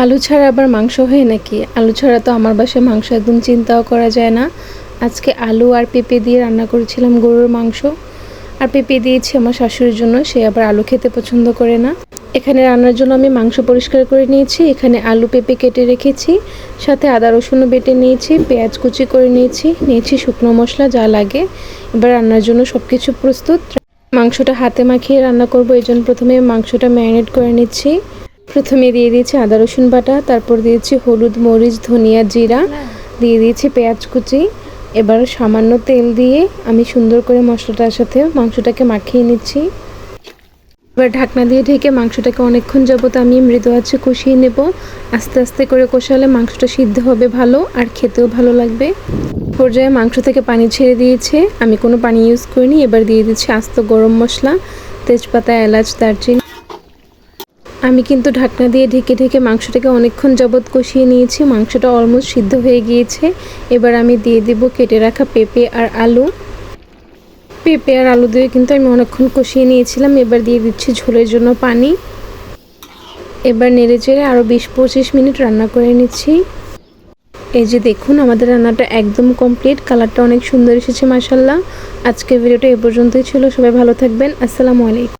আলু ছাড়া আবার মাংস হয় নাকি? আলু ছাড়া তো আমার বাসায় মাংস একদম চিন্তাও করা যায় না। আজকে আলু আর পেঁপে দিয়ে রান্না করেছিলাম গরুর মাংস। আর পেঁপে দিয়েছি আমার শাশুড়ির জন্য, সে আবার আলু খেতে পছন্দ করে না। এখানে রান্নার জন্য আমি মাংস পরিষ্কার করে নিয়েছি, এখানে আলু পেঁপে কেটে রেখেছি, সাথে আদা রসুনও বেটে নিয়েছি, পেঁয়াজ কুচি করে নিয়েছি শুকনো মশলা যা লাগে। এবার রান্নার জন্য সব কিছু প্রস্তুত। মাংসটা হাতে মাখিয়ে রান্না করব, এই জন্য প্রথমে মাংসটা ম্যারিনেট করে নিচ্ছি। প্রথমে দিয়ে দিয়েছি আদা রসুন বাটা, তারপর দিয়েছি হলুদ মরিচ ধনিয়া জিরা, দিয়ে দিয়েছি পেঁয়াজ কুচি। এবার সামান্য তেল দিয়ে আমি সুন্দর করে মশলাটার সাথে মাংসটাকে মাখিয়ে নিচ্ছি। এবার ঢাকনা দিয়ে ঢেকে মাংসটাকে অনেকক্ষণ যাবত আমি মৃদু আঁচে কষিয়ে নেব। আস্তে আস্তে করে কষালে মাংসটা সিদ্ধ হবে ভালো আর খেতেও ভালো লাগবে। পর্যায়ে মাংস থেকে পানি ছেড়ে দিয়েছে, আমি কোনো পানি ইউজ করিনি। এবার দিয়ে দিচ্ছি আস্ত গরম মশলা, তেজপাতা, এলাচ, দারচিনি। আমি কিন্তু ঢাকনা দিয়ে ঢেকে ঢেকে মাংসটাকে অনেকক্ষণ যাবত কষিয়ে নিয়েছি। মাংসটা অলমোস্ট সিদ্ধ হয়ে গিয়েছে। এবার আমি দিয়ে দেব কেটে রাখা পেঁপে আর আলু। পেঁপে আর আলু দিয়ে কিন্তু আমি অনেকক্ষণ কষিয়ে নিয়েছিলাম। এবার দিয়ে দিচ্ছি ঝোলের জন্য পানি। এবার নেড়ে চেড়ে আরও 20-25 মিনিট রান্না করে নিচ্ছি। এই যে দেখুন, আমাদের রান্নাটা একদম কমপ্লিট। কালারটা অনেক সুন্দর এসেছে মাশাআল্লাহ। আজকের ভিডিওটা এ পর্যন্তই ছিল। সবাই ভালো থাকবেন। আসসালামু আলাইকুম।